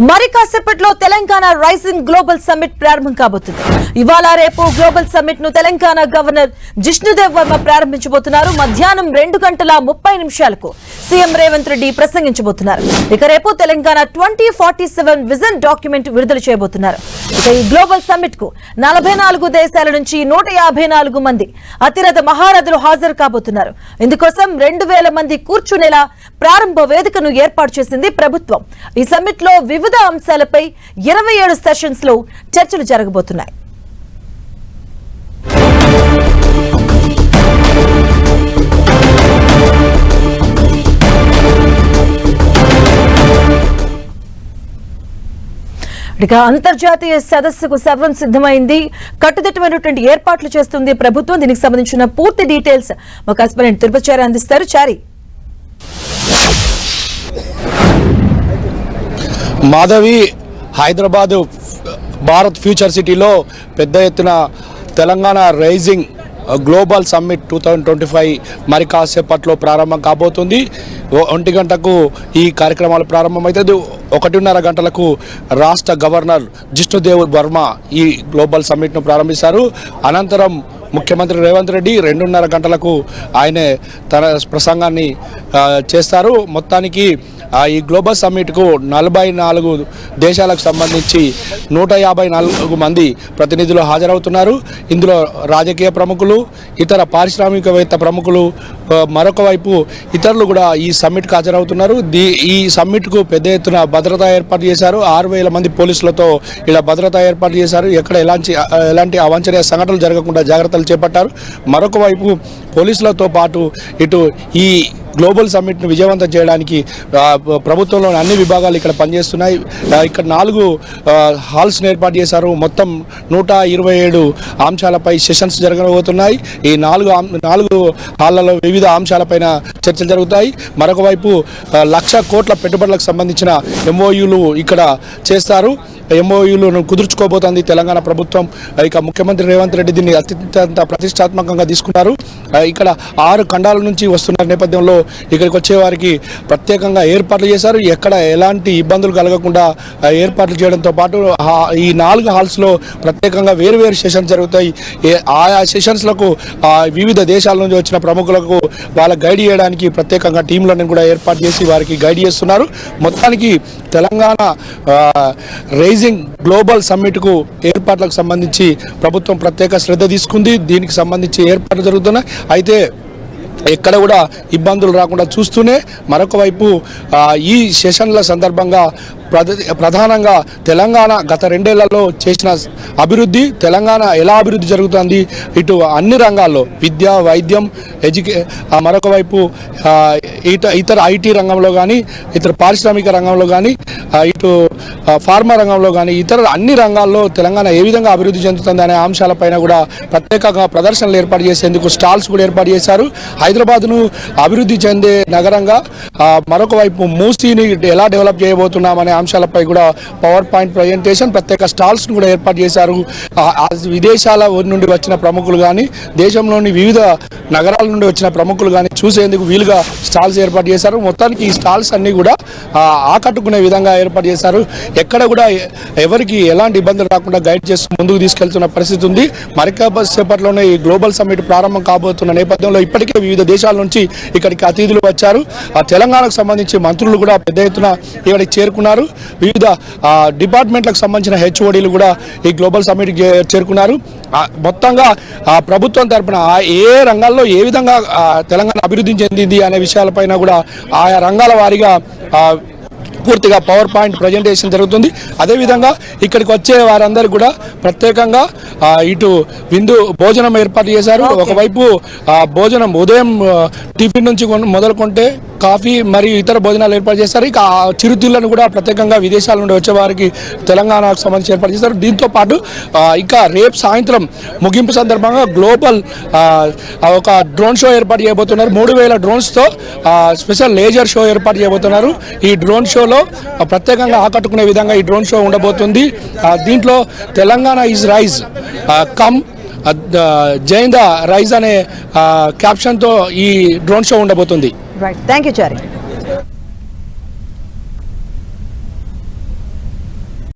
మరి కాసేపట్లో Telangana rising global summit ప్రారంభం కాబోతుంది. ఇవాళ రేపు గ్లోబల్ సమ్మిట్ ను తెలంగాణ గవర్నర్ జిష్ణుదేవ్ వర్మ ప్రారంభించబోతున్నారు. మధ్యాహ్నం 2:30 సీఎం రేవంత్ రెడ్డి ప్రసంగించబోతున్నారు. ఇక రేపు తెలంగాణ 2047 విజన్ డాక్యుమెంట్ విడుదల చేయబోతున్నారు. ఇక ఈ గ్లోబల్ సమ్మిట్ కు 44 దేశాల నుంచి 154 మంది అతిరథ మహారథులు హాజరు కాబోతున్నారు. ఇందుకోసం 2000 మంది కూర్చునేలా ప్రారంభ వేదికను ఏర్పాటు చేసింది ప్రభుత్వం. ఈ సమ్మిట్ లో వివిధ అంశాలపై 27 సెషన్స్ లో చర్చలు జరగబోతున్నాయి. ఇక అంతర్జాతీయ సదస్సుకు సర్వం సిద్ధమైంది. కట్టుదిట్టమైనటువంటి ఏర్పాట్లు చేస్తుంది ప్రభుత్వం. దీనికి సంబంధించిన పూర్తి డీటెయిల్స్ మా కరెస్పాండెంట్ తిరుపతి చారి అందిస్తారు. చారి, మాధవి, హైదరాబాద్ భారత్ ఫ్యూచర్ సిటీలో పెద్ద ఎత్తున తెలంగాణ రైజింగ్ గ్లోబల్ సమ్మిట్ 2025 మరి కాసేపట్లో ప్రారంభం కాబోతుంది. 1 గంటకు ఈ కార్యక్రమాలు ప్రారంభమవుతుంది. 1:30 గంటలకు రాష్ట్ర గవర్నర్ జిష్ణుదేవ్ వర్మ ఈ గ్లోబల్ సమ్మిట్ను ప్రారంభిస్తారు. అనంతరం ముఖ్యమంత్రి రేవంత్ రెడ్డి 2:30 గంటలకు ఆయనే తన ప్రసంగాన్ని చేస్తారు. మొత్తానికి ఈ గ్లోబల్ సమ్మిట్కు 44 దేశాలకు సంబంధించి 154 మంది ప్రతినిధులు హాజరవుతున్నారు. ఇందులో రాజకీయ ప్రముఖులు, ఇతర పారిశ్రామికవేత్త ప్రముఖులు, మరొక వైపు ఇతరులు కూడా ఈ సమ్మిట్కు హాజరవుతున్నారు. ఈ సమ్మిట్కు పెద్ద ఎత్తున భద్రత ఏర్పాటు చేశారు. 6000 మంది పోలీసులతో ఇలా భద్రత ఏర్పాటు చేశారు. ఎక్కడ ఎలాంటి అవాంఛనీయ సంఘటనలు జరగకుండా జాగ్రత్తలు చేపట్టారు. మరొక వైపు పోలీసులతో పాటు ఇటు ఈ గ్లోబల్ సమ్మిట్ను విజయవంతం చేయడానికి ప్రభుత్వంలోని అన్ని విభాగాలు ఇక్కడ పనిచేస్తున్నాయి. ఇక్కడ 4 హాల్స్ను ఏర్పాటు చేశారు. మొత్తం 127 అంశాలపై సెషన్స్ జరగబోతున్నాయి. ఈ 4 హాళ్లలో వివిధ అంశాలపైన చర్చలు జరుగుతాయి. మరొక వైపు 1,00,000 కోట్ల పెట్టుబడులకు సంబంధించిన MOUలు ఇక్కడ చేస్తారు. MOUలను కుదుర్చుకోబోతోంది తెలంగాణ ప్రభుత్వం. ఇక ముఖ్యమంత్రి రేవంత్ రెడ్డి దీన్ని అత్యంత ప్రతిష్టాత్మకంగా తీసుకున్నారు. ఇక్కడ 6 ఖండాల నుంచి వస్తున్న నేపథ్యంలో ఇక్కడికి వచ్చే వారికి ప్రత్యేకంగా ఏర్పాట్లు చేశారు. ఎక్కడ ఎలాంటి ఇబ్బందులు కలగకుండా ఏర్పాట్లు చేయడంతో పాటు ఈ 4 హాల్స్లో ప్రత్యేకంగా వేరు సెషన్స్ జరుగుతాయి. ఆయా సెషన్స్లకు వివిధ దేశాల నుంచి వచ్చిన ప్రముఖులకు వాళ్ళ గైడ్ చేయడానికి ప్రత్యేకంగా టీంలను కూడా ఏర్పాటు చేసి వారికి గైడ్ చేస్తున్నారు. మొత్తానికి తెలంగాణ రైజింగ్ గ్లోబల్ సమ్మిట్కు ఏర్పాట్లకు సంబంధించి ప్రభుత్వం ప్రత్యేక శ్రద్ధ తీసుకుంది. దీనికి సంబంధించి ఏర్పాట్లు జరుగుతున్నాయి. అయితే ఎక్కడ కూడా ఇబ్బందులు రాకుండా చూస్తూనే మరొక వైపు ఈ సెషన్ల సందర్భంగా ప్రధానంగా తెలంగాణ గత 2 ఏళ్లలో చేసిన అభివృద్ధి, తెలంగాణ ఎలా అభివృద్ధి జరుగుతుంది, ఇటు అన్ని రంగాల్లో విద్య, వైద్యం, మరొక వైపు ఇతర IT రంగంలో కానీ, ఇతర పారిశ్రామిక రంగంలో కానీ, ఇటు ఫార్మా రంగంలో కానీ, ఇతర అన్ని రంగాల్లో తెలంగాణ ఏ విధంగా అభివృద్ధి చెందుతుంది అనే అంశాలపైన కూడా ప్రత్యేకంగా ప్రదర్శనలు ఏర్పాటు చేసేందుకు స్టాల్స్ కూడా ఏర్పాటు చేశారు. హైదరాబాద్ను అభివృద్ధి చెందే నగరంగా, మరొక వైపు మూసీని ఎలా డెవలప్ చేయబోతున్నామనే అంశాలపై కూడా పవర్ పాయింట్ ప్రజెంటేషన్, ప్రత్యేక స్టాల్స్ కూడా ఏర్పాటు చేశారు. విదేశాల నుండి వచ్చిన ప్రముఖులు కానీ, దేశంలోని వివిధ నగరాల నుండి వచ్చిన ప్రముఖులు కానీ చూసేందుకు వీలుగా స్టాల్స్ ఏర్పాటు చేశారు. మొత్తానికి ఈ స్టాల్స్ అన్ని కూడా ఆకట్టుకునే విధంగా ఏర్పాటు చేశారు. ఎక్కడ కూడా ఎవరికి ఎలాంటి ఇబ్బందులు రాకుండా గైడ్ చేస్తూ ముందుకు తీసుకెళ్తున్న పరిస్థితి ఉంది. మరికాసేపట్లోనే ఈ గ్లోబల్ సమ్మిట్ ప్రారంభం కాబోతున్న నేపథ్యంలో ఇప్పటికే వివిధ దేశాల నుంచి ఇక్కడికి అతిథులు వచ్చారు. తెలంగాణకు సంబంధించి మంత్రులు కూడా పెద్ద ఎత్తున ఇక్కడికి చేరుకున్నారు. వివిధ డిపార్ట్మెంట్లకు సంబంధించిన HODలు కూడా ఈ గ్లోబల్ సమ్మిట్కి చేరుకున్నారు. మొత్తంగా ప్రభుత్వం తరపున ఏ రంగాల్లో ఏ విధంగా తెలంగాణ అభివృద్ధి చెందింది అనే విషయాలపైన కూడా ఆయా రంగాల వారీగా పూర్తిగా పవర్ పాయింట్ ప్రజెంటేషన్ జరుగుతుంది. అదేవిధంగా ఇక్కడికి వచ్చే వారందరూ కూడా ప్రత్యేకంగా ఇటు భోజనం ఏర్పాటు చేశారు. ఒకవైపు భోజనం ఉదయం టిఫిన్ నుంచి మొదలుకుంటే కాఫీ మరియు ఇతర భోజనాలు ఏర్పాటు చేస్తారు. ఇక చిరుతిళ్లను కూడా ప్రత్యేకంగా విదేశాల నుండి వచ్చే వారికి తెలంగాణకు సంబంధించి ఏర్పాటు చేస్తారు. దీంతో పాటు ఇక రేపు సాయంత్రం ముగింపు సందర్భంగా గ్లోబల్ ఒక డ్రోన్ షో ఏర్పాటు చేయబోతున్నారు. 3000 డ్రోన్స్తో స్పెషల్ లేజర్ షో ఏర్పాటు చేయబోతున్నారు. ఈ డ్రోన్ షోలో ప్రత్యేకంగా ఆకట్టుకునే విధంగా ఈ డ్రోన్ షో ఉండబోతుంది. దీంట్లో Telangana is rise come join the rise అనే క్యాప్షన్తో ఈ డ్రోన్ షో ఉండబోతుంది. Right, thank you Chari.